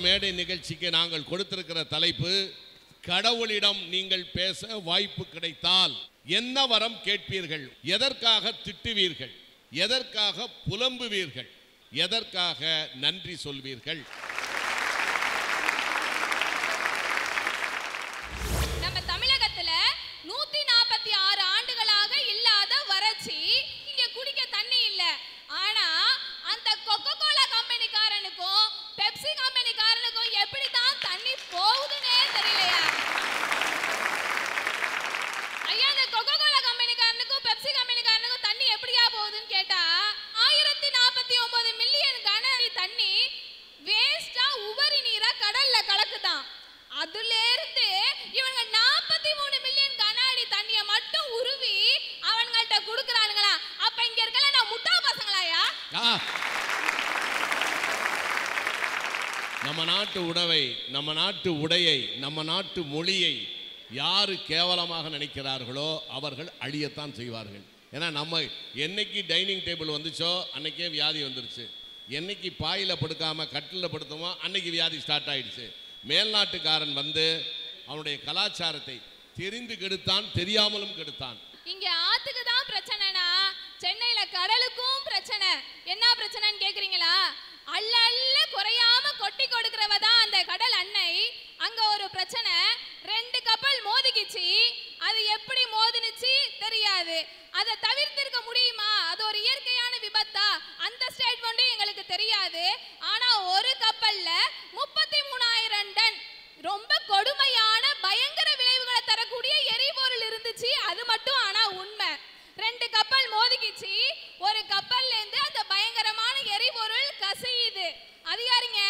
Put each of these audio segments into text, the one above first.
மேடை நிகழ்ச்சிக்கு நாங்கள் கொடுத்திருக்கிற தலைப்பு, கடவுளிடம் நீங்கள் பேச வாய்ப்பு கிடைத்தால் என்ன வரம் கேட்பீர்கள்? எதற்காக திட்டுவீர்கள்? எதற்காக புலம்புவீர்கள்? எதற்காக நன்றி சொல்வீர்கள்? நம்ம தமிழகத்துல 146 ஆண்டுகளாக இல்லாத வறட்சி. இங்க குடிக்க தண்ணி இல்ல. ஆனா அந்த கொக்கோ கோலா கம்பெனிக்காரனுக்கும் பெப்சி கம்பெனிக்காரனுக்கும் எப்படி தான் தண்ணி போகுதுன்னே தெரியலையா? ஐயா, அந்த கொக்கோ கோலா கம்பெனிக்காரனுக்கும் பெப்சி கம்பெனிக்காரனுக்கும் தண்ணி எப்படியா போகுதுன்னு கேட்டா 1049 மில்லியன் கன அடி தண்ணி வேஸ்டா உபரி நீரா கடல்ல கலக்குதான். அதுல இருந்து இவங்க 43 மில்லியன் கன அடி தண்ணிய மட்டும் உருவி அவங்கள்ட்ட குடுக்குறானுங்களா? அப்ப இங்க இருக்கல நான் முட்டா பசங்களாயா? நம்ம நாட்டு உணவை, நம்ம நாட்டு உடையை, நம்ம நாட்டு மொழியை யாரு கேவலமாக நினைக்கிறார்களோ அவர்கள் அழியத்தான் செய்வார்கள். ஏன்னா நம்ம என்னைக்கு டைனிங் டேபிள் வந்துச்சோ அன்னைக்கே வியாதி வந்துருச்சு. என்னைக்கு பாயில படுக்காம கட்டில படுத்தோமோ அன்னைக்கு வியாதி ஸ்டார்ட் ஆயிடுச்சு. மேல்நாட்டுக்காரன் வந்து அவனுடைய கலாச்சாரத்தை தெரிந்து கெடுத்தான், தெரியாமலும் கெடுத்தான். இங்க ஆத்துக்கு தான் பிரச்சனைனா சென்னையில கடலுக்கும் பிரச்சனை. என்ன பிரச்சனைன்னு கேக்குறீங்களா? அல்ல அல்ல குறையாம கொட்டி கொடுக்கிறவ தான் அந்த கடல் அன்னை. அங்க ஒரு பிரச்சனை, 2 கப்பல் மோதிக்கிச்சு. அது எப்படி மோதினுச்சு தெரியாது. அதை தவிர்த்திருக்க முடியுமா? அது ஒரு இயற்கையான விபத்தா? அந்த ஸ்டேட்மெண்ட்டும் எங்களுக்கு தெரியாது. ஆனா ஒரு கப்பல்ல 33,000 டன் ரொம்ப கொடுமையான பயங்கர விளைவுகளை தரக்கூடிய எரிபொருள் இருந்துச்சு. அது மட்டும் ஆனா உண்மை. 2 கப்பல் மோதிக்கிச்சு. ஒரு கப்பல்ல இருந்து அந்த பயங்கரமான எரிபொருள் கசியுது. அதிகாரிங்க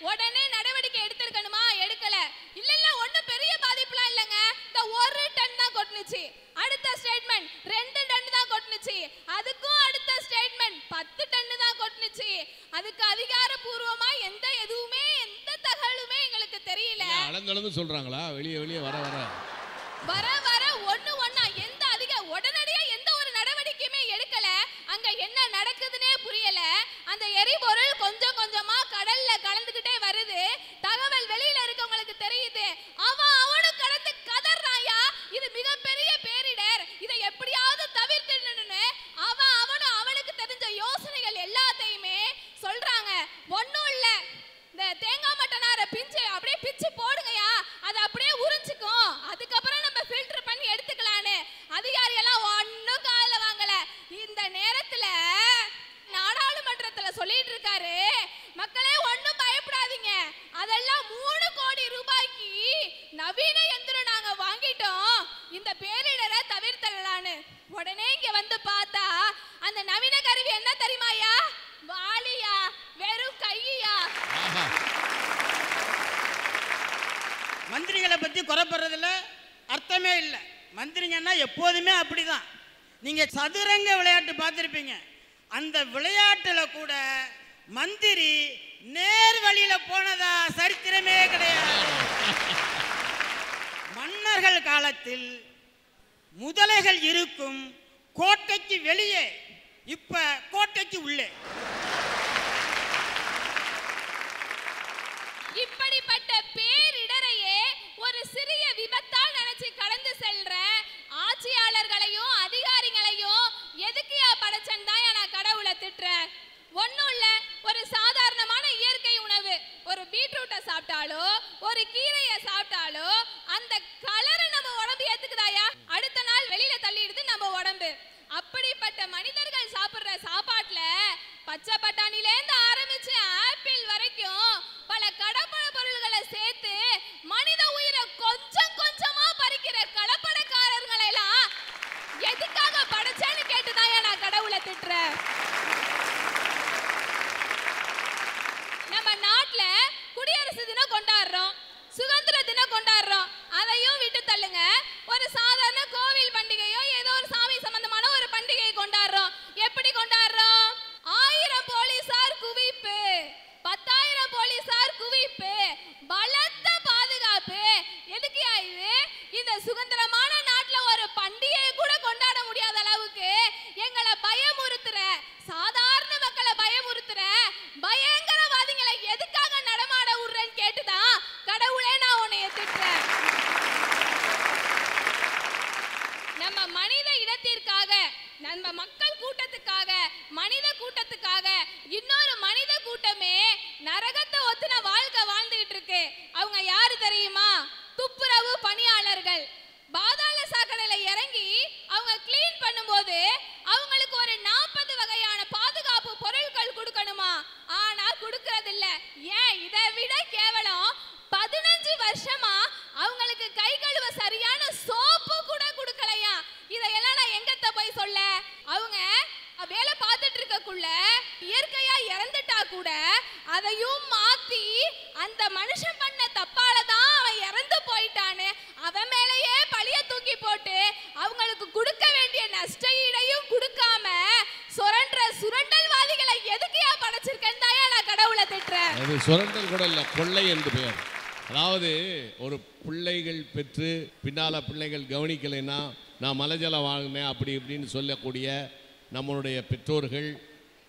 உடனே நடவடிக்கை எடுத்திருக்கணுமா? எடுக்கல. இல்ல இல்ல ஒண்ணு பெரிய பாதிப்புலாம் இல்லங்க, இந்த 1 டன் தான் கொட்டுனுச்சு. அடுத்த ஸ்டேட்மெண்ட் 2 டன் தான் கொட்டுனுச்சு. அதுக்கும் அடுத்த ஸ்டேட்மெண்ட் 10 டன் தான் கொட்டுனுச்சு. அதுக்கு அதிகாரப்பூர்வமா எந்த தகவலுமே எங்களுக்கு தெரியல. அளந்து சொல்றாங்களா? வெளியே வர ஒண்ணு ஒண்ணா எந்த உடனடியா எந்த ஒரு நடவடிக்கையுமே எடுக்கல. அங்க என்ன நடக்குதுன்னே புரியல. அந்த எரிபொருள் கொஞ்சம் கொஞ்சமா கடல்ல கலந்துகிட்டே வருது. தகவல் வெளியில இருக்கவங்களுக்கு தெரியுது. அவனும் கடந்து கதறாயா, இது மிகப்பெரிய பேரிடர், இதை எப்படியாவது தவிர்த்துடணும்னு அவனுக்கு தெரிஞ்ச யோசனைகள் எல்லாத்தையுமே சொல்றாங்க. ஒண்ணும் இல்ல, இந்த தேங்காய் மட்டனார அப்படியே பிச்சு போடுங்கயா, அது அப்படியே உறிஞ்சிக்கும், அதுக்கப்புறம் நம்ம ஃபில்டர் பண்ணி எடுத்துக்கலான்னு. அதிகாரி எல்லாம் ஒன்னும் காதுல வாங்கல. இந்த நேரத்துல நாடாளுமன்றத்துல சொல்லிட்டு இருக்காரு, மக்களே ஒன்னும் பயப்படாதீங்க, அதெல்லாம் 3 கோடி ரூபாய்க்கு நவீன எந்திரம் நாங்க வாங்கிட்டோம், இந்த பேரிடரை தவிர்த்தலான்னு. உடனே இங்க வந்து பார்த்தா அந்த நவீன கருவி என்ன தெரியுமாயா? வாளியா, வெறும் கையா. மந்திரிகளை பத்தி குறைப்படுறதுல அர்த்தமே இல்லை. மந்திரிங்கன்னா எப்போதுமே அப்படிதான். நீங்க சதுரங்க விளையாட்டு பார்த்திருப்பீங்க. அந்த விளையாட்டுல கூட மந்திரி நேர் வழியில போனதா சரித்திரமே கிடையாது. மன்னர்கள் காலத்தில் முதலைகள் இருக்கும் கோட்டைக்கு வெளியே, இப்ப கோட்டைக்கு உள்ளே. இப்படிப்பட்ட பேரிடரையே ஒரு சிறிய விபத்தா நினைச்சு கடந்து செல்ற ஆட்சியாளர்களையும் அதிகாரிகளையும் எதுக்கியா படைச்சன் தான் நான் கடவுளை திட்டுறேன். ஒன்னும் இல்ல, ஒரு சாதாரணமான இயற்கை உணவு, ஒரு பீட்ரூட்டை சாப்பிட்டாலோ ஒரு கீரையை சாப்பிட்டாலோ அந்த கலரை நம்ம உடம்பு ஏத்துக்குதாயா? அடுத்த நாள் வெளியில தள்ளிடுது நம்ம உடம்பு. அப்படிப்பட்ட மனிதர்கள் சாப்பிடுற சாப்பாட்டுல பச்சை பட்டாணில இருந்து ஆரம்பிச்சு ஆப்பிள் வரைக்கும் பல கடப்பட பொருள்களை சேர்த்து மனித உயிரை கொஞ்சம் கொஞ்சமா பறிக்கிற கலப்படக்காரர்களை எல்லாம் எதுக்காக படைச்சேன்னு கேட்டுதான் நான் கடவுளை திட்டுறேன். நம்ம நாட்டுல குடியரசு தினம் கொண்டாடுறோம், சுதந்திர தினம் கொண்டாடுறோம், அதையும் விட்டு தள்ளுங்க. ஒரு சாதாரண கோவில் பண்டிகையோ ஏதோ ஒரு சாமி சம்பந்தமான ஒரு பண்டிகையை கொண்டாடுறோம். எப்படி கொண்டாடுறோம்? 1000 போலீசார் குவிப்பு, 10,000 போலீசார் குவிப்பு, பலத்த பாதுகாப்பு. எதுக்கு இது? இந்த சுதந்திரமான நாட்டுல ஒரு பண்டிகையை கூட கொண்டாட முடியாத அளவுக்கு எங்களை பயமுறுத்துற, சாதாரண மக்களை பயமுறுத்துற பயங்கரவாதிகளை எதுக்காக நடமாட விடுறேன்னு நம்ம மனித இனத்திற்காக, நம்ம மக்கள் கூட்டத்துக்காக, மனித கூட்டத்துக்காக இன்னொரு மனித கூட்டமே நரகத்தை ஒத்துன வாழ்க்கை வாழ்ந்துகிட்டு இருக்கு. அவங்க யாரு தெரியுமா? துப்புரவு பணியாளர்கள். பாதாள சாக்கடையில இறங்கி அவங்க கிளீன் பண்ணும்போது அவங்களுக்கு ஒரு 40 வகையான பாதுகாப்பு பொருட்கள் கொடுக்கணுமா? ஆனா கொடுக்கறது இல்ல. ஏன்? இதை விட கேவலம் 15 வருஷமா அவங்களுக்கு கை கழுவ சரியான சோப்பு கூட கொடுக்கலையா. இதையெல்லாம் நான் எங்கத்த போய் சொல்ல? அவங்க வேலை பார்த்துட்டு இருக்கக்குள்ள இயற்கையா இறந்துட்டா கூட அதையும் மாத்தி அந்த மனுஷன் பண்ண தப்பால தான் அவன் இறந்து போயிட்டான்னு அவன் மேலேயே பழிய தூக்கி போட்டு அவங்களுக்கு கொடுக்க வேண்டிய நஷ்ட ஈடையும் கொடுக்காம சுரண்ட சுரண்டல்வாதிகளை எதுக்கையா படைச்சிருக்கேன்னு தான் நான் கடவுளை திட்டுறேன். அது சுரண்டல் கூட இல்ல, கொள்ளை என்று பெயர். அதாவது ஒரு பிள்ளைகள் பெற்று பின்னால பிள்ளைகள் கவனிக்கலைன்னா நான் மலைஜலம் வாங்கினேன் அப்படி இப்படின்னு சொல்லக்கூடிய நம்மளுடைய பெற்றோர்கள்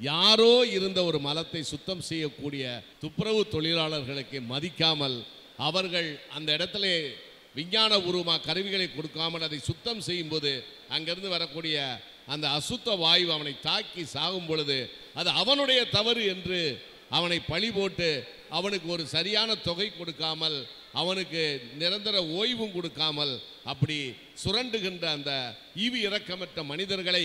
யாரோ இருந்த ஒரு மலத்தை சுத்தம் செய்யக்கூடிய துப்புரவு தொழிலாளர்களுக்கு மதிக்காமல் அவர்கள் அந்த இடத்துல விஞ்ஞான பூர்வமாக கருவிகளை கொடுக்காமல் அதை சுத்தம் செய்யும்போது அங்கிருந்து வரக்கூடிய அந்த அசுத்த வாயு அவனை தாக்கி சாகும் பொழுது அது அவனுடைய தவறு என்று அவனை பழி போட்டு அவனுக்கு ஒரு சரியான தொகை கொடுக்காமல் அவனுக்கு நிரந்தர ஓய்வும் கொடுக்காமல் அப்படி சுரண்டுகின்ற அந்த ஈவி இரக்கமற்ற மனிதர்களை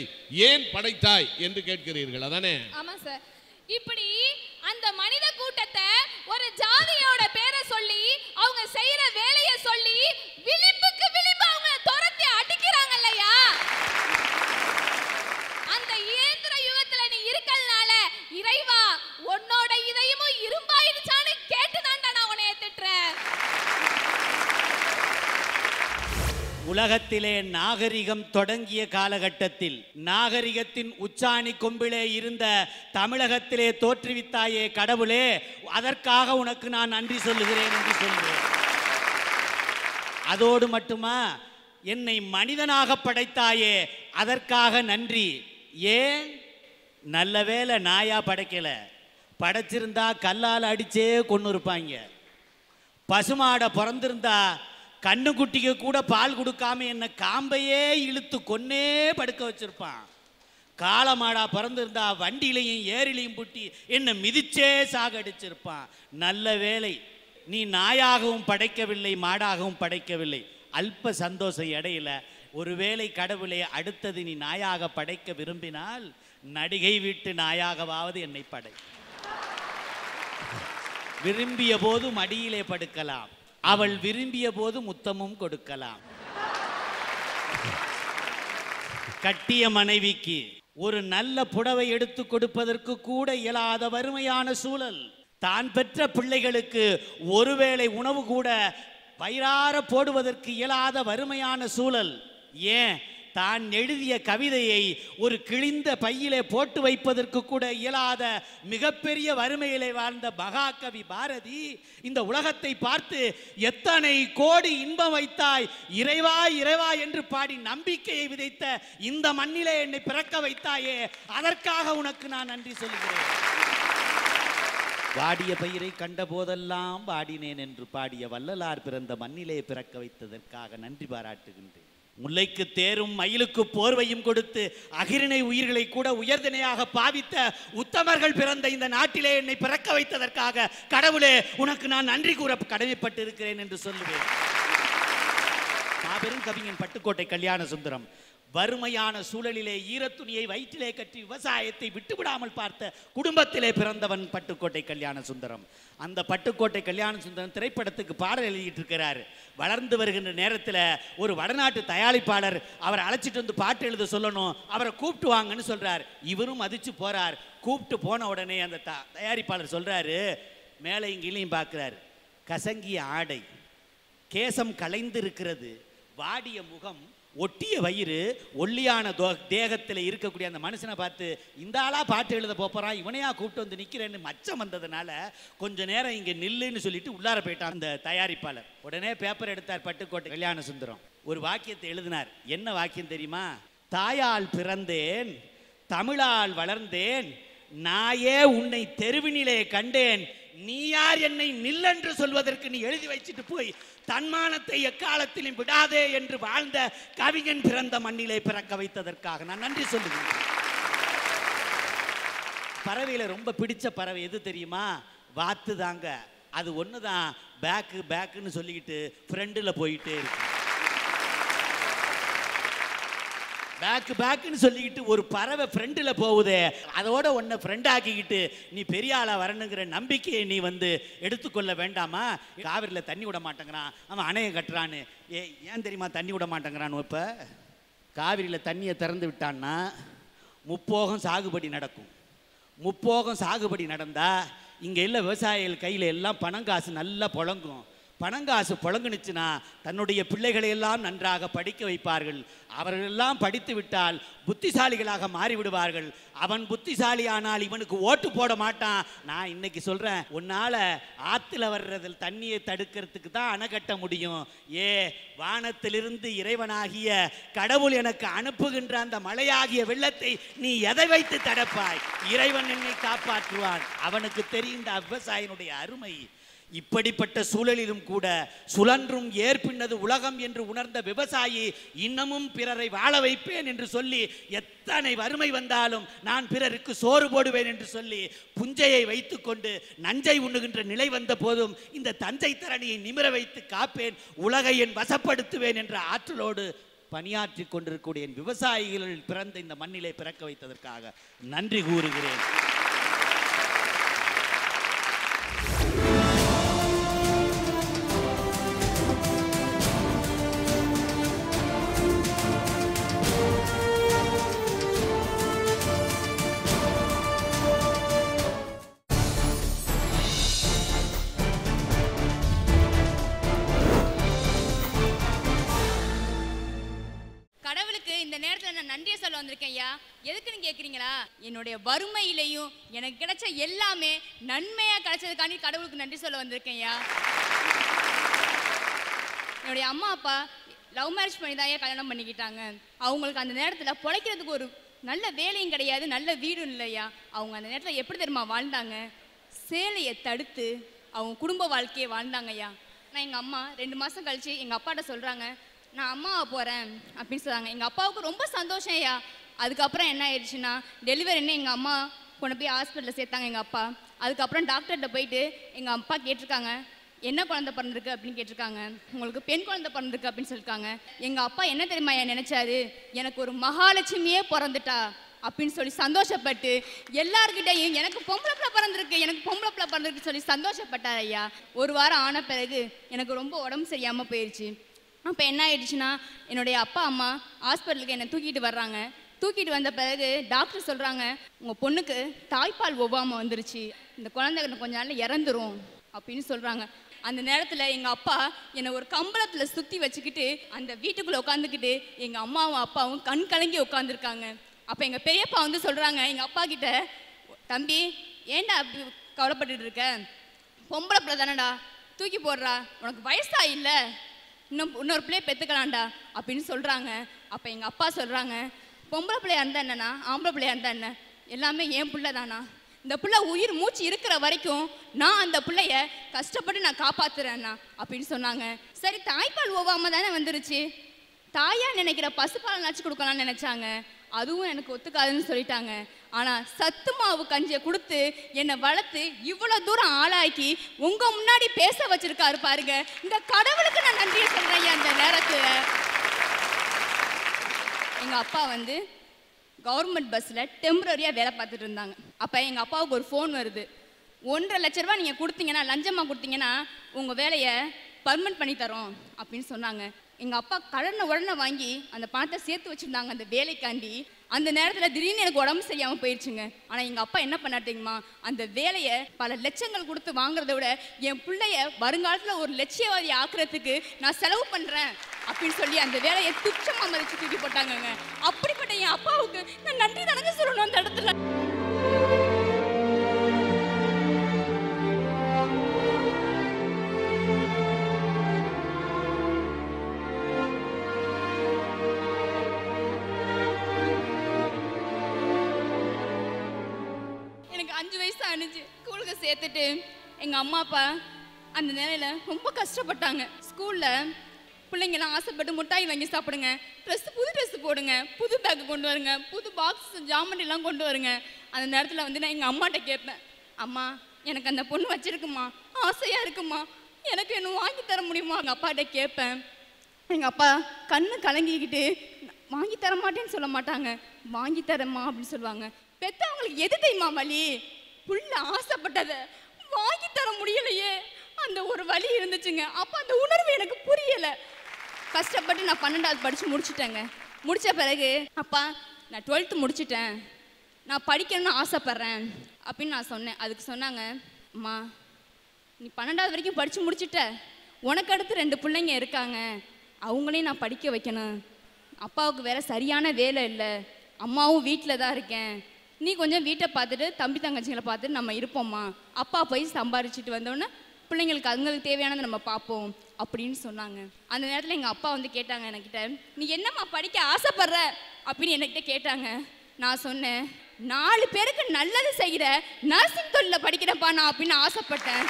ஏன் படைத்தாய் என்று கேட்கிறீர்கள். அதானே? ஆமா சார். இப்படி அந்த மனித கூட்டத்தை ஒரு ஜாதியோட பேரை சொல்லி அவங்க செய்யற வேலையை சொல்லி விளிம்புக்கு விளிம்பு அவங்க துரத்தி அடிக்கிறாங்க இல்லையா? அந்த இயந்திர யுகத்துல நீ இருக்கறனால இறைவா உன்னோட இதயமும் இரும்பாயிடுச்சான்னு கேட்டுதான்டா நான் உன்னை திட்டுறேன். உலகத்திலே நாகரிகம் தொடங்கிய காலகட்டத்தில் நாகரிகத்தின் உச்சாணி கொம்பிலே இருந்த தமிழகத்திலே தோற்றுவித்தாயே கடவுளே, அதற்காக உனக்கு நான் நன்றி சொல்லுகிறேன் என்று சொல்கிறேன். அதோடு மட்டுமா, என்னை மனிதனாக படைத்தாயே அதற்காக நன்றி. ஏன்? நல்ல வேளை நாயா படைக்கல, படைச்சிருந்தா கல்லால் அடிச்சே கொண்டு இருப்பாங்க. பசுமாடை பிறந்திருந்தா கண்ணுக்குட்டிக்கு கூட பால் கொடுக்காம என்ன காம்பையே இழுத்து கொன்னே படுக்க வச்சிருப்பான். காளமாடா பிறந்திருந்தா வண்டியிலையும் ஏரிலையும் புட்டி என்ன மிதிச்சே சாகடிச்சிருப்பான். நல்ல வேளை நீ நாயாகவும் படைக்கவில்லை, மாடாகவும் படைக்கவில்லை. அல்ப சந்தோஷம் இடையில ஒருவேளை கடவுளே அடுத்தது நீ நாயாக படைக்க விரும்பினால் நடிகை வீட்டு நாயாகவாவது என்னை படை. விரும்பிய போது மடியிலே படுக்கலாம், அவள் விரும்பிய போது முத்தமும் கொடுக்கலாம். கட்டிய மனைவிக்கு ஒரு நல்ல புடவை எடுத்து கொடுப்பதற்கு கூட இயலாத வறுமையான சூழல். தான் பெற்ற பிள்ளைகளுக்கு ஒருவேளை உணவு கூட வயிறார போடுவதற்கு இயலாத வறுமையான சூழல். ஏன்? தான் எழுதிய கவிதையை ஒரு கிழிந்த பையிலே போட்டு வைப்பதற்கு கூட இயலாத மிகப்பெரிய வறுமையிலே வாழ்ந்த மகாகவி பாரதி இந்த உலகத்தை பார்த்து எத்தனை கோடி இன்பம் வைத்தாய் இறைவா இறைவா என்று பாடி நம்பிக்கையை விதைத்த இந்த மண்ணிலே என்னை பிறக்க வைத்தாயே, அதற்காக உனக்கு நான் நன்றி சொல்கிறேன். வாடிய பயிரை கண்ட போதெல்லாம் வாடினேன் என்று பாடிய வள்ளலார் பிறந்த மண்ணிலே பிறக்க வைத்ததற்காக நன்றி பாராட்டுகின்றேன். முல்லைக்கு தேரும் மயிலுக்கு போர்வையும் கொடுத்து அகிரிணை உயிர்களை கூட உயர்தினையாக பாவித்த உத்தமர்கள் பிறந்த இந்த நாட்டிலே என்னை பிறக்க வைத்ததற்காக கடவுளே உனக்கு நான் நன்றி கூற கடமைப்பட்டு இருக்கிறேன் என்று சொல்லுவேன். மாபெரும் கவிஞன் பட்டுக்கோட்டை கல்யாண சுந்தரம் வறுமையான சூழலிலே ஈரத்துணியை வயிற்றிலே கட்டி விவசாயத்தை விட்டுவிடாமல் பார்த்த குடும்பத்திலே பிறந்தவன் பட்டுக்கோட்டை கல்யாண சுந்தரம். அந்த பட்டுக்கோட்டை கல்யாண சுந்தரம் திரைப்படத்துக்கு பாடல் எழுதிட்டு இருக்கிறார். வளர்ந்து வருகின்ற நேரத்தில் ஒரு வடநாட்டு தயாரிப்பாளர் அவரை அழைச்சிட்டு வந்து பாட்டு எழுத சொல்லணும், அவரை கூப்பிட்டு வாங்கன்னு சொல்றார். இவரும் மதிச்சு போறார். கூப்பிட்டு போன உடனே அந்த தயாரிப்பாளர் சொல்றாரு, மேலே இங்கிலையும் பார்க்கிறாரு, கசங்கிய ஆடை, கேசம் கலைந்து இருக்கிறது, வாடிய முகம், ஒட்டிய வயிறு, ஒல்லியான தேகத்தில் இருக்கக்கூடிய அந்த மனுஷனை பார்த்து இந்த ஆளா பாட்டு எழுத போறான், இவனையா கூப்பிட்டு வந்து நிற்கிறேன்னு மச்சம் வந்ததுனால கொஞ்ச நேரம் இங்கே நில்லுன்னு சொல்லிட்டு உள்ளார போயிட்டான் அந்த தயாரிப்பாளர். உடனே பேப்பர் எடுத்தார் பட்டுக்கோட்டை கல்யாண சுந்தரம். ஒரு வாக்கியத்தை எழுதினார். என்ன வாக்கியம் தெரியுமா? தாயால் பிறந்தேன், தமிழால் வளர்ந்தேன், நாயே உன்னை தெருவினிலே கண்டேன், நீ யார் என்னை நில்லென்று சொல்வதற்கு நீ எழுதி வச்சிட்டு போய் தன்மானத்தை எக்காலத்திலும் விடாதே என்று வாழ்ந்த கவிஞன் பிறந்த மண்ணிலே பிறக்க வைத்ததற்காக நான் நன்றி சொல்லுகிறேன். பறவையில ரொம்ப பிடிச்ச பறவை எது தெரியுமா? வாத்து தாங்க. அது ஒண்ணுதான் பேக்கு பேக்குன்னு சொல்லிக்கிட்டு ஃப்ரெண்டில் போயிட்டே இருக்கு. பேக்கு பேக்குன்னு சொல்லிக்கிட்டு ஒரு பறவை ஃப்ரெண்டில் போகுதே, அதோட ஒன்றை ஃப்ரெண்ட் ஆக்கிக்கிட்டு நீ பெரிய ஆளாக வரணுங்கிற நம்பிக்கையை நீ எடுத்துக்கொள்ள வேண்டாமா? காவிரியில் தண்ணி விட மாட்டேங்கிறான், அவன் அணையை கட்டுறான்னு. ஏன் தெரியுமா தண்ணி விட மாட்டேங்கிறான்? இப்போ காவிரியில் தண்ணியை திறந்து விட்டான்னா முப்போகம் சாகுபடி நடக்கும். முப்போகம் சாகுபடி நடந்தால் இங்கே இல்லை விவசாயிகள் கையில் எல்லாம் பணங்காசு நல்லா புழங்கும். பணங்காசு புழங்குனுச்சுன்னா தன்னுடைய பிள்ளைகளை எல்லாம் நன்றாக படிக்க வைப்பார்கள். அவர்கள் எல்லாம் படித்து விட்டால் புத்திசாலிகளாக மாறிவிடுவார்கள். அவன் புத்திசாலி ஆனால் இவனுக்கு ஓட்டு போட மாட்டான். நான் இன்னைக்கு சொல்றேன், உன்னால ஆத்துல வர்றதில் தண்ணியை தடுக்கிறதுக்கு தான் அணை கட்ட முடியும். வானத்திலிருந்து இறைவனாகிய கடவுள் எனக்கு அனுப்புகின்ற அந்த மழையாகிய வெள்ளத்தை நீ எதை வைத்து தடுப்பாய்? இறைவன் என்னை காப்பாற்றுவான். அவனுக்கு தெரிந்த விவசாயினுடைய அருமை. இப்படிப்பட்ட சூழலிலும் கூட சுழன்றும் ஏற்பின்னது உலகம் என்று உணர்ந்த விவசாயி இன்னமும் பிறரை வாழ வைப்பேன் என்று சொல்லி, எத்தனை வறுமை வந்தாலும் நான் பிறருக்கு சோறு போடுவேன் என்று சொல்லி புஞ்சையை வைத்துக்கொண்டு நஞ்சை உண்ணுகின்ற நிலை வந்த போதும் இந்த தஞ்சை தரணியை நிமிர வைத்து காப்பேன், உலகை என் வசப்படுத்துவேன் என்ற ஆற்றலோடு பணியாற்றி கொண்டிருக்கூடிய விவசாயிகள் பிறந்த இந்த மண்ணிலே பிறக்க வைத்ததற்காக நன்றி கூறுகிறேன். நன்றியை சொல்ல வந்திருக்கேன் ஐயா. எதுக்குன்னு கேட்குறீங்களா? என்னுடைய வறுமையிலையும் எனக்கு கிடைச்ச எல்லாமே நன்மையாக கிடைச்சதுக்காண்டி கடவுளுக்கு நன்றி சொல்ல வந்திருக்கேன் ஐயா. என்னுடைய அம்மா அப்பா லவ் மேரேஜ் பண்ணி தான் கல்யாணம் பண்ணிக்கிட்டாங்க. அவங்களுக்கு அந்த நேரத்தில் பிழைக்கிறதுக்கு ஒரு நல்ல வேலையும் கிடையாது, நல்ல வீடும் இல்லையா. அவங்க அந்த நேரத்தில் எப்படி தெரியுமா வாழ்ந்தாங்க? சேலையை தடுத்து அவங்க குடும்ப வாழ்க்கையை வாழ்ந்தாங்க ஐயா. நான் எங்கள் அம்மா 2 மாதம் கழித்து எங்கள் அப்பாட்ட சொல்கிறாங்க, நான் அம்மாவை போகிறேன் அப்படின்னு சொல்கிறாங்க. எங்கள் அப்பாவுக்கு ரொம்ப சந்தோஷம் ஐயா. அதுக்கப்புறம் என்ன ஆயிடுச்சுன்னா, டெலிவரின்னு எங்கள் அம்மா கொண்டு போய் ஹாஸ்பிட்டலில் சேர்த்தாங்க எங்கள் அப்பா. அதுக்கப்புறம் டாக்டர்கிட்ட போயிட்டு எங்கள் அப்பா கேட்டிருக்காங்க, என்ன குழந்தை பிறந்திருக்கு அப்படின்னு கேட்டிருக்காங்க. உங்களுக்கு பெண் குழந்தை பிறந்திருக்கு அப்படின்னு சொல்லியிருக்காங்க. எங்கள் அப்பா என்ன தெரியுமா நினைச்சாரு? எனக்கு ஒரு மகாலட்சுமியே பிறந்துட்டா அப்படின்னு சொல்லி சந்தோஷப்பட்டு எல்லார்கிட்டையும் எனக்கு பொம்பளை பிள்ளை பிறந்திருக்கு, எனக்கு பொம்பளை பிள்ளை பிறந்திருக்கு சொல்லி சந்தோஷப்பட்டார் ஐயா. 1 வாரம் ஆன பிறகு எனக்கு ரொம்ப உடம்பு சரியாமல் போயிடுச்சு. அப்போ என்ன ஆயிடுச்சுன்னா, என்னுடைய அப்பா அம்மா ஹாஸ்பிட்டலுக்கு என்னை தூக்கிட்டு வர்றாங்க. தூக்கிட்டு வந்த பிறகு டாக்டர் சொல்கிறாங்க, உங்கள் பொண்ணுக்கு தாய்ப்பால் ஒவ்வாமல் வந்துருச்சு, இந்த குழந்தை கொஞ்ச நாளில் இறந்துரும் அப்படின்னு சொல்கிறாங்க. அந்த நேரத்தில் எங்கள் அப்பா என்னை ஒரு கம்பளத்தில் சுற்றி வச்சுக்கிட்டு அந்த வீட்டுக்குள்ளே உட்காந்துக்கிட்டு எங்கள் அம்மாவும் அப்பாவும் கண் கலங்கி உட்காந்துருக்காங்க. அப்போ எங்கள் பெரியப்பா சொல்கிறாங்க எங்கள் அப்பா கிட்ட, தம்பி ஏண்டா அப்படி கவலைப்பட்டுட்டு இருக்க? பொம்பளை பிள்ளை தானடா, தூக்கி போடுறா, உனக்கு வயசா இல்லை, இன்னொரு பிள்ளைய பெற்றுக்கலாம்டா அப்படின்னு சொல்கிறாங்க. அப்போ எங்கள் அப்பா சொல்கிறாங்க, பொம்பளை பிள்ளையா இருந்தால் என்னன்னா, ஆம்பளை பிள்ளையா இருந்தால் என்ன, எல்லாமே என் பிள்ளை தானா. இந்த பிள்ளை உயிர் மூச்சு இருக்கிற வரைக்கும் நான் அந்த பிள்ளைய கஷ்டப்பட்டு நான் காப்பாற்றுறேன்னா அப்படின்னு சொன்னாங்க. சரி, தாய்ப்பால் ஓவாமல் தானே வந்துருச்சு, தாயா நினைக்கிற பசுப்பால் நச்சு கொடுக்கலாம்னு நினச்சாங்க. அதுவும் எனக்கு ஒத்துக்காதுன்னு சொல்லிட்டாங்க. ஆனால் சத்து மாவு கஞ்சியை கொடுத்து என்னை வளர்த்து இவ்வளோ தூரம் ஆளாக்கி உங்கள் முன்னாடி பேச வச்சிருக்காரு பாருங்க. இந்த கடவுளுக்கு நான் நன்றியை சொல்கிறேன். அந்த நேரத்தில் எங்கள் அப்பா கவர்மெண்ட் பஸ்ஸில் டெம்பரரியாக வேலை பார்த்துட்டு இருந்தாங்க. அப்போ எங்கள் அப்பாவுக்கு ஒரு ஃபோன் வருது. 1.5 லட்ச ரூபா நீங்கள் கொடுத்தீங்கன்னா, லஞ்சமாக கொடுத்தீங்கன்னா உங்கள் வேலையை பர்மனெண்ட் பண்ணி தரோம் அப்படின்னு சொன்னாங்க. எங்கள் அப்பா உடனே வாங்கி அந்த பணத்தை சேர்த்து வச்சுருந்தாங்க அந்த வேலைக்காண்டி. அந்த நேரத்தில் திடீர்னு எனக்கு உடம்பு சரியாமல் போயிடுச்சுங்க. ஆனால் எங்கள் அப்பா என்ன பண்ணாட்டிங்கம்மா, அந்த வேலையை பல லட்சங்கள் கொடுத்து வாங்குறத விட என் பிள்ளைய வருங்காலத்தில் ஒரு லட்சியவாதி ஆக்குறதுக்கு நான் செலவு பண்ணுறேன் அப்படின்னு சொல்லி அந்த வேலையை துச்சமாக மதிச்சு தூக்கி போட்டாங்கங்க. அப்படிப்பட்ட என் அப்பாவுக்கு நான் நன்றி தானங்க சொல்லணும் அந்த இடத்துல. எனக்கு 5 வயசு ஆனிச்சு. ஸ்கூலுக்கு சேர்த்துட்டு எங்கள் அம்மா அப்பா அந்த நிலையில் ரொம்ப கஷ்டப்பட்டாங்க. ஸ்கூலில் பிள்ளைங்களாம் ஆசைப்பட்டு மிட்டாய் வாங்கி சாப்பிடுங்க, புது ட்ரெஸ்ஸு போடுங்க, புது பேக்கு கொண்டு வருங்க, புது பாக்ஸ் ஜாமெண்ட்ரிலாம் கொண்டு வருங்க. அந்த நேரத்தில் வந்து நான் எங்கள் அம்மாட்ட கேட்பேன், அம்மா எனக்கு அந்த பொண்ணு வச்சிருக்குமா, ஆசையாக இருக்குமா, எனக்கு இன்னும் வாங்கி தர முடியுமா? எங்கள் அப்பாட்ட கேட்பேன். எங்கள் அப்பா கண்ணு கலங்கிக்கிட்டு வாங்கி தர மாட்டேன்னு சொல்ல மாட்டாங்க, வாங்கி தரேம்மா அப்படின்னு சொல்லுவாங்க. பெற்றவங்களுக்கு எது தெரியுமா வலி? புள்ள ஆசைப்பட்டதை வாங்கி தர முடியலையே, அந்த ஒரு வலி இருந்துச்சுங்க. அப்போ அந்த உணர்வு எனக்கு புரியலை. கஷ்டப்பட்டு நான் 12வது படித்து முடிச்சிட்டேங்க. முடித்த பிறகு அப்பா நான் 12th முடிச்சிட்டேன், நான் படிக்கணும்னு ஆசைப்பட்றேன் அப்படின்னு நான் சொன்னேன். அதுக்கு சொன்னாங்க, அம்மா நீ 12வது வரைக்கும் படித்து முடிச்சிட்ட, உனக்கு அடுத்து 2 பிள்ளைங்க இருக்காங்க, அவங்களையும் நான் படிக்க வைக்கணும். அப்பாவுக்கு வேற சரியான வேலை இல்லை, அம்மாவும் வீட்டில் தான் இருக்கேன், நீ கொஞ்சம் வீட்டை பார்த்துட்டு தம்பி தங்கச்சிங்களை பார்த்துட்டு நம்ம இருப்போம்மா, அப்பா போய் சம்பாரிச்சிட்டு வந்தோன்னே பிள்ளைங்களுக்கு அதுங்களுக்கு தேவையானதை நம்ம பார்ப்போம் அப்படின்னு சொன்னாங்க. அந்த நேரத்தில் எங்கள் அப்பா வந்து கேட்டாங்க என்கிட்ட, நீ என்னம்மா படிக்க ஆசைப்படுற அப்படின்னு என்கிட்ட கேட்டாங்க. நான் சொன்னேன், 4 பேருக்கு நல்லது செய்கிற நர்சிங் தொழில படிக்கிறப்பா நான் அப்படின்னு ஆசைப்பட்டேன்.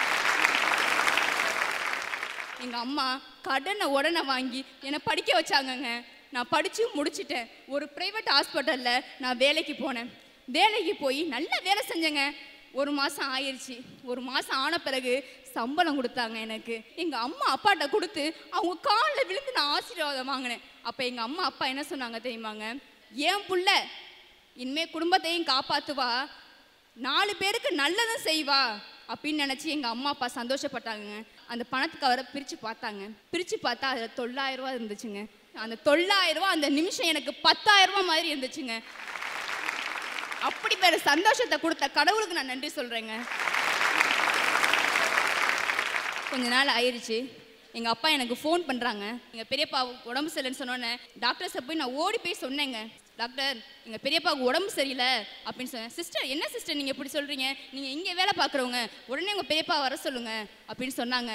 எங்கள் அம்மா கடனை உடனே வாங்கி என்னை படிக்க வச்சாங்கங்க. நான் படித்து முடிச்சிட்டேன். ஒரு ப்ரைவேட் ஹாஸ்பிட்டலில் நான் வேலைக்கு போனேன். வேலைக்கு போய் நல்ல வேலை செஞ்சேங்க. 1 மாதம் ஆயிடுச்சு. 1 மாதம் ஆன பிறகு சம்பளம் கொடுத்தாங்க எனக்கு. எங்கள் அம்மா அப்பாட்ட கொடுத்து அவங்க காலில் விழுந்து நான் ஆசீர்வாதம் வாங்கினேன். அப்போ எங்கள் அம்மா அப்பா என்ன சொன்னாங்க தெரியுமாங்க, ஏன் புள்ள இனிமேல் குடும்பத்தையும் காப்பாற்றுவா, 4 பேருக்கு நல்லதும் செய்வா அப்படின்னு நினச்சி எங்கள் அம்மா அப்பா சந்தோஷப்பட்டாங்க. அந்த பணத்துக்கு அவரை பிரித்து பார்த்தாங்க. பிரித்து பார்த்தா அதில் 9,000 ரூபா இருந்துச்சுங்க. அந்த 9,000 ரூபா அந்த நிமிஷம் எனக்கு 10,000 ரூபா மாதிரி இருந்துச்சுங்க. அப்படி பேர் சந்தோஷத்தை கொடுத்த கடவுளுக்கு நான் நன்றி சொல்கிறேங்க. கொஞ்ச நாள் ஆயிடுச்சு. எங்கள் அப்பா எனக்கு ஃபோன் பண்ணுறாங்க. எங்கள் பெரியப்பா உடம்பு சரியில்லைன்னு சொன்னோன்னே டாக்டர்ஸை போய் நான் ஓடி போய் சொன்னேங்க, டாக்டர் எங்கள் பெரியப்பாவுக்கு உடம்பு சரியில்லை அப்படின்னு சொன்னேன். சிஸ்டர் என்ன சிஸ்டர் நீங்கள் இப்படி சொல்கிறீங்க, நீங்கள் இங்கே வேலை பார்க்குறவங்க, உடனே உங்கள் பெரியப்பா வர சொல்லுங்கள் அப்படின்னு சொன்னாங்க.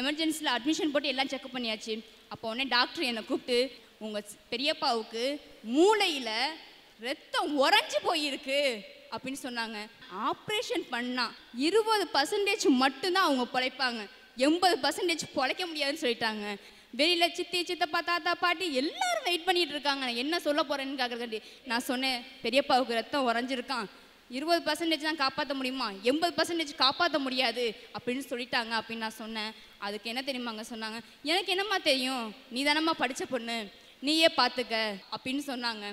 எமர்ஜென்சியில் அட்மிஷன் போட்டு எல்லாம் செக்அப் பண்ணியாச்சு. அப்போ உடனே டாக்டர் என்னை கூப்பிட்டு, உங்கள் பெரியப்பாவுக்கு மூளையில் ரத்தம் உறைஞ்சி போயிருக்கு அப்படின்னு சொன்னாங்க. ஆப்ரேஷன் பண்ணால் 20% மட்டும்தான் அவங்க பிழைப்பாங்க, 80% பிழைக்க முடியாதுன்னு சொல்லிட்டாங்க. வெளியில் சித்தி சித்தப்பா தாத்தா பாட்டி எல்லாரும் வெயிட் பண்ணிட்டு இருக்காங்க. நான் என்ன சொல்ல போகிறேன்னு கேட்குறதுக்காண்டி நான் சொன்னேன், பெரியப்பாவுக்கு ரத்தம் உறைஞ்சிருக்கான், 20% தான் காப்பாற்ற முடியுமா, 80% காப்பாற்ற முடியாது அப்படின்னு சொல்லிட்டாங்க அப்படின்னு நான் சொன்னேன். அதுக்கு என்ன தெரியுமாங்க சொன்னாங்க, எனக்கு என்னம்மா தெரியும், நீ தானம்மா படித்த பொண்ணு, நீயே பார்த்துக்க அப்படின்னு சொன்னாங்க.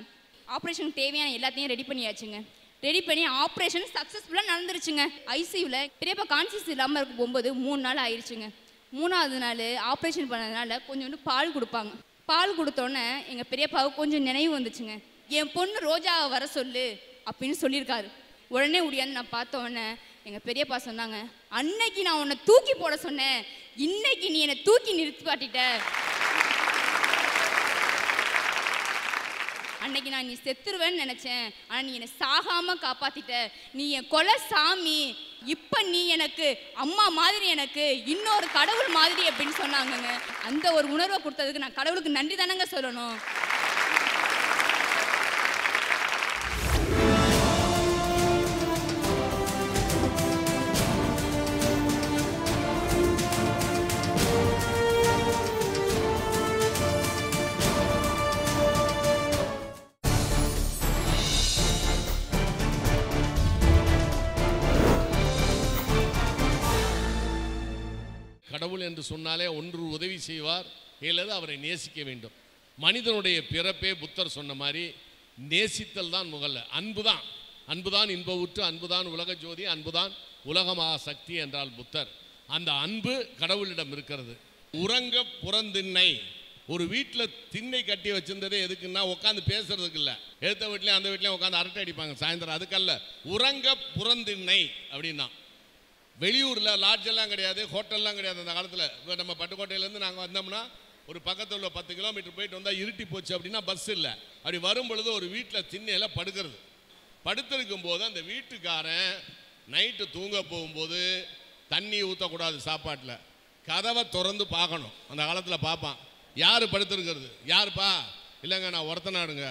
ஆப்ரேஷனுக்கு தேவையான எல்லாத்தையும் ரெடி பண்ணியாச்சுங்க. ரெடி பண்ணி ஆப்ரேஷன் சக்ஸஸ்ஃபுல்லாக நடந்துருச்சுங்க. ஐசியூவில் பெரியப்பா கான்சியஸ் இல்லாமல் இருக்க போகும்போது 3 நாள் ஆயிடுச்சுங்க. 3வது நாள் ஆப்ரேஷன் பண்ணதுனால கொஞ்சோண்டு பால் கொடுப்பாங்க. பால் கொடுத்தோன்னே எங்கள் பெரியப்பாவுக்கு கொஞ்சம் நினைவு வந்துச்சுங்க. என் பொண்ணு ரோஜாவை வர சொல்லு அப்படின்னு சொல்லியிருக்காரு. உடனே முடியாது நான் பார்த்தோன்னே எங்கள் பெரியப்பா சொன்னாங்க, அன்னைக்கு நான் உன்னை தூக்கி போட சொன்னேன், இன்னைக்கு நீ என்னை தூக்கி நிறுத்தி காட்டிட்ட, அன்னைக்கு நான் நீ செத்துருவேன்னு நினச்சேன், ஆனால் நீ என்னை சாகாமல் காப்பாற்றிட்ட, நீ என் கொலை சாமி, இப்போ நீ எனக்கு அம்மா மாதிரி, எனக்கு இன்னொரு கடவுள் மாதிரி அப்படின்னு சொன்னாங்கங்க. அந்த ஒரு உணர்வை கொடுத்ததுக்கு நான் கடவுளுக்கு நன்றி தானங்க சொல்லணும். கடவுள் என்று சொன்னாலே ஒன்று உதவி செய்வார், இல்லது அவரை நேசிக்க வேண்டும். மனிதனுடைய பிறப்பே புத்தர் சொன்ன மாதிரி நேசித்தல் தான் முதல்ல. அன்புதான், அன்புதான் இன்ப ஊற்று, அன்புதான் உலக ஜோதி, அன்புதான் உலகமாக சக்தி என்றால் புத்தர். அந்த அன்பு கடவுளிடம் இருக்கிறது. உறங்க புறந்திண்ணை, ஒரு வீட்டில் திண்ணை கட்டி வச்சிருந்ததே எதுக்குன்னா உட்காந்து பேசுறதுக்கு இல்லை, எடுத்த வீட்லையும் அந்த வீட்லையும் உட்காந்து அரட்டை அடிப்பாங்க சாயந்தரம், அதுக்கல்ல. உறங்க புறந்திண்ணை அப்படின்னா வெளியூரில் லாட்ஜெல்லாம் கிடையாது, ஹோட்டல்லாம் கிடையாது அந்த காலத்தில். இப்போ நம்ம பட்டுக்கோட்டையிலேருந்து நாங்கள் வந்தோம்னா ஒரு பக்கத்தில் உள்ள 10 கிலோமீட்டர் போயிட்டு வந்தால் இருட்டி போச்சு அப்படின்னா பஸ் இல்லை. அப்படி வரும் பொழுது ஒரு வீட்டில் திண்ணையில் படுக்கிறது. படுத்திருக்கும் போது அந்த வீட்டுக்காரன் நைட்டு தூங்க போகும்போது தண்ணி ஊற்றக்கூடாது சாப்பாட்டில், கதவை திறந்து பார்க்கணும். அந்த காலத்தில் பார்ப்பான், யார் படுத்திருக்கிறது, யாருப்பா, இல்லைங்க நான் ஒருத்தனாடுங்க,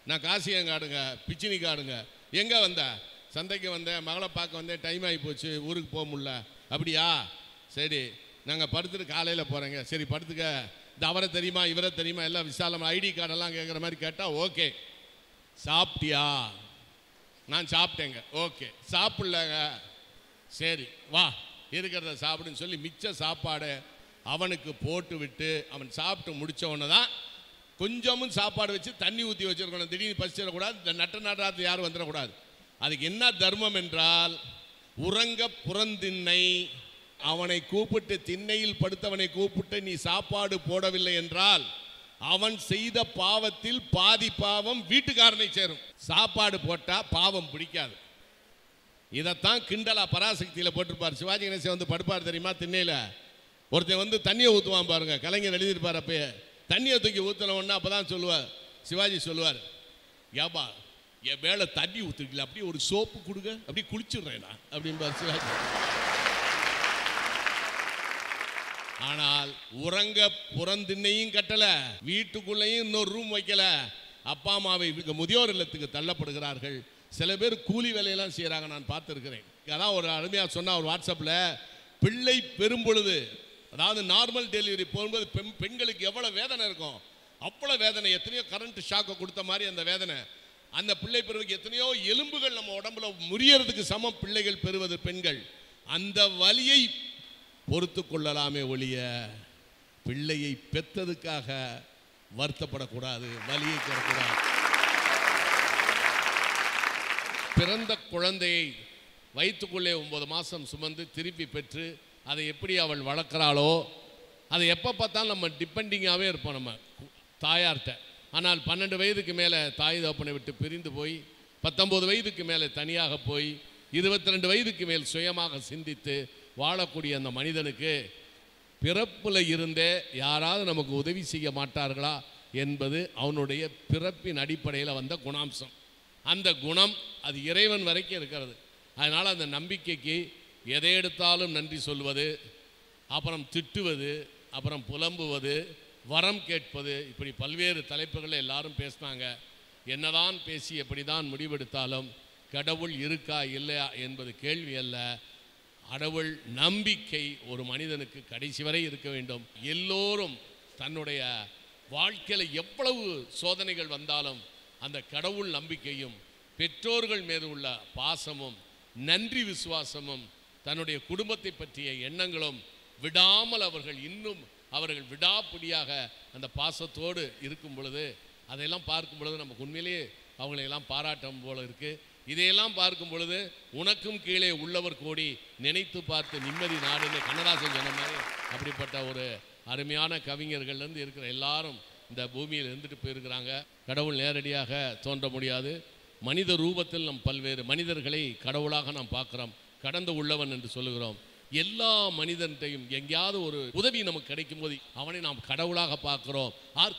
நான் காசியங்காடுங்க, பிச்சினிக்காடுங்க, எங்கே வந்த, சந்தைக்கு வந்தேன், மகளை பார்க்க வந்தேன், டைம் ஆகி போச்சு, ஊருக்கு போக முடியல, அப்படியா, சரி நாங்கள் படுத்துட்டு காலையில் போகிறேங்க. சரி படுத்துக்க. இந்த அவரை தெரியுமா இவரை தெரியுமா எல்லாம் விசாலம் ஐடி கார்டெல்லாம் கேட்குற மாதிரி கேட்டால் ஓகே. சாப்பிட்டியா? நான் சாப்பிட்டேங்க. ஓகே. சாப்பிட்லங்க. சரி வா இருக்கிறத சாப்பிடுன்னு சொல்லி மிச்ச சாப்பாடு அவனுக்கு போட்டு விட்டு அவன் சாப்பிட்டு முடித்தவொன்னே தான் கொஞ்சமும் சாப்பாடு வச்சு தண்ணி ஊற்றி வச்சுருக்கணும். திடீர்னு பசிச்சிடக்கூடாது, இந்த நட்டநாட்டாத்து யாரும் வந்துடக்கூடாது. அதுக்கு என்ன தர்மம் என்றால், உறங்க புறந்தின்னை, அவனை கூப்பிட்டு திண்ணையில் படுத்தவனை கூப்பிட்டு நீ சாப்பாடு போடவில்லை என்றால் அவன் செய்த பாவத்தில் பாதி பாவம் வீட்டுக்காரனை சேரும். சாப்பாடு போட்டால் பாவம் பிடிக்காது. இதைத்தான் கிண்டலா பராசக்தியில் போட்டிருப்பார். சிவாஜி கணேசன் வந்து படுப்பார் தெரியுமா திண்ணையில். ஒருத்தன் வந்து தண்ணியை ஊற்றுவான் பாருங்க, கலைஞர் எழுதியிருப்பார். அப்பயே தண்ணியை தூக்கி ஊற்றினோன்னா அப்போ தான் சொல்லுவார், சிவாஜி சொல்லுவார், ஏப்பா என் மேலே தண்ணி ஊற்றுக்கல, அப்படியே ஒரு சோப்பு கொடுங்க, அப்படி குளிச்சுடுறேன் நான் அப்படின்பார் சிவாஜி. ஆனால் உறங்க புறந்திண்ணையும் கட்டல, வீட்டுக்குள்ளேயும் இன்னொரு ரூம் வைக்கல. அப்பா அம்மாவை முதியோர் இல்லத்துக்கு தள்ளப்படுகிறார்கள். சில பேர் கூலி வேலையெல்லாம் செய்கிறாங்க, நான் பார்த்துருக்கிறேன். அதான் ஒரு அருமையாக சொன்ன ஒரு வாட்ஸ்அப்பில், பிள்ளை பெறும் பொழுது, அதாவது நார்மல் டெலிவரி போகும்போது பெண்களுக்கு எவ்வளோ வேதனை இருக்கும், அவ்வளோ வேதனை. எத்தனையோ கரண்ட் ஷாக்கை கொடுத்த மாதிரி அந்த வேதனை. அந்த பிள்ளை பெறுவதற்கு எத்தனையோ எலும்புகள் நம்ம உடம்புல முறியறதுக்கு சமம் பிள்ளைகள் பெறுவது பெண்கள். அந்த வலியை பொறுத்து கொள்ளலாமே ஒழிய பிள்ளையை பெற்றதுக்காக வருத்தப்படக்கூடாது, வலியை பெறக்கூடாது. பிறந்த குழந்தையை வயிற்றுக்குள்ளே 9 மாதம் சுமந்து திருப்பி பெற்று அதை எப்படி அவள் வளர்க்குறாளோ, அதை எப்போ பார்த்தாலும் நம்ம டிபெண்டிங்காகவே இருப்போம் நம்ம தாயார்கிட்ட. ஆனால் 12 வயதுக்கு மேலே தாய் தகப்பனை விட்டு பிரிந்து போய் 19 வயதுக்கு மேலே தனியாக போய் 22 வயதுக்கு மேல் சுயமாக சிந்தித்து வாழக்கூடிய அந்த மனிதனுக்கு பிறப்பில் இருந்தே யாராவது நமக்கு உதவி செய்ய மாட்டார்களா என்பது அவனுடைய பிறப்பின் அடிப்படையில் வந்த குணாம்சம். அந்த குணம் அது இறைவன் வரைக்கும் இருக்கிறது. அதனால் அந்த நம்பிக்கைக்கு எதை எடுத்தாலும் நன்றி சொல்வது, அப்புறம் திட்டுவது, அப்புறம் புலம்புவது, வரம் கேட்பது, இப்படி பல்வேறு தலைப்புகளில் எல்லாரும் பேசினாங்க. என்னதான் பேசி எப்படி தான் முடிவெடுத்தாலும் கடவுள் இருக்கா இல்லையா என்பது கேள்வி அல்ல. கடவுள் நம்பிக்கை ஒரு மனிதனுக்கு கடைசி வரை இருக்க வேண்டும். எல்லோரும் தன்னுடைய வாழ்க்கையில் எவ்வளவு சோதனைகள் வந்தாலும் அந்த கடவுள் நம்பிக்கையும் பெற்றோர்கள் மீது உள்ள பாசமும் நன்றி விசுவாசமும் தன்னுடைய குடும்பத்தை பற்றிய எண்ணங்களும் விடாமல் அவர்கள் விடாப்பிடியாக அந்த பாசத்தோடு இருக்கும் பொழுது, அதையெல்லாம் பார்க்கும் பொழுது நமக்கு உண்மையிலேயே அவங்களையெல்லாம் பாராட்டும் போல இருக்குது. இதையெல்லாம் பார்க்கும் பொழுது உனக்கும் கீழே உள்ளவர் கோடி நினைத்து பார்த்து நிம்மதி நாடுன்னு கண்ணதாசன் சொன்ன மாதிரி அப்படிப்பட்ட ஒரு அருமையான கவிஞர்கள்லேருந்து இருக்கிற எல்லாரும் இந்த பூமியில் இருந்துட்டு போயிருக்கிறாங்க. கடவுள் நேரடியாக தோன்ற முடியாது. மனித ரூபத்தில் நம் பல்வேறு மனிதர்களை கடவுளாக நாம் பார்க்குறோம். கடந்து உள்ளவன் என்று சொல்லுகிறோம். எல்லா மனிதன்ட்டையும் எங்கேயாவது ஒரு உதவி நமக்கு கிடைக்கும் போது அவனை நாம் கடவுளாக பார்க்கிறோம்,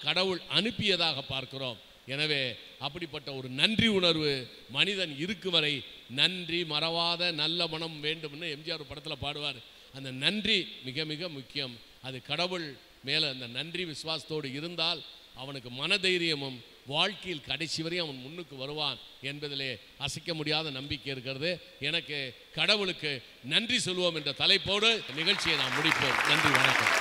கடவுள் அனுப்பியதாக பார்க்கிறோம். எனவே அப்படிப்பட்ட ஒரு நன்றி உணர்வு மனிதன் இருக்கும் வரை நன்றி மறவாத நல்ல மனம் வேண்டும்னு எம்ஜிஆர் படத்தில் பாடுவார். அந்த நன்றி மிக மிக முக்கியம். அது கடவுள் மேலே அந்த நன்றி விசுவாசத்தோடு இருந்தால் அவனுக்கு மனதைரியமும் வாழ்க்கையில் கடைசி வரை அவன் முன்னுக்கு வருவான் என்பதிலே அசைக்க முடியாத நம்பிக்கை இருக்கிறது. எனக்கு கடவுளுக்கு நன்றி சொல்வோம் என்ற தலைப்போடு நிகழ்ச்சியை நாம் முடிப்போம். நன்றி, வணக்கம்.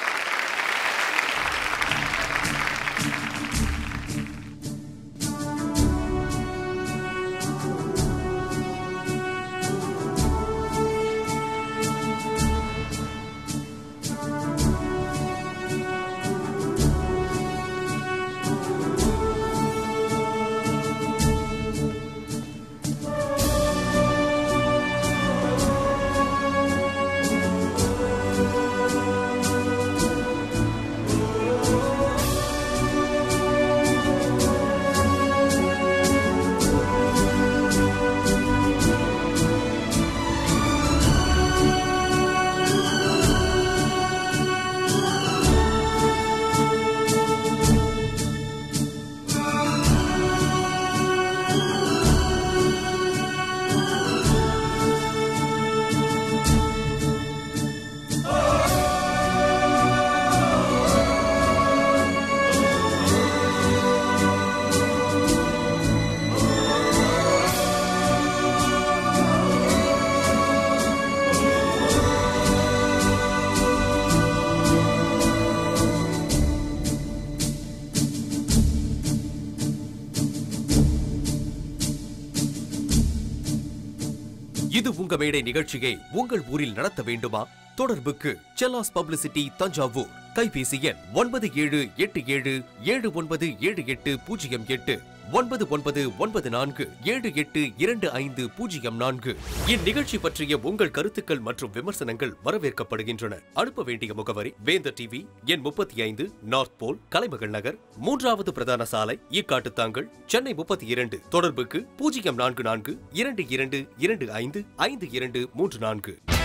இது உங்க மேடை நிகழ்ச்சியை உங்கள் ஊரில் நடத்த வேண்டுமா? தொடர்புக்கு செல்லாஸ் பப்ளிசிட்டி தஞ்சாவூர். கைபேசி எண் 9787779808 9994782504. இந்நிகழ்ச்சி பற்றிய உங்கள் கருத்துக்கள் மற்றும் விமர்சனங்கள் வரவேற்கப்படுகின்றன. அனுப்ப வேண்டிய முகவரி வேந்தர் டிவி, எண் 35, நார்த் போல், கலைமகள் நகர், 3வது பிரதான சாலை, ஈக்காட்டுத்தாங்கல், சென்னை 32. தொடர்புக்கு 044 2225 5234.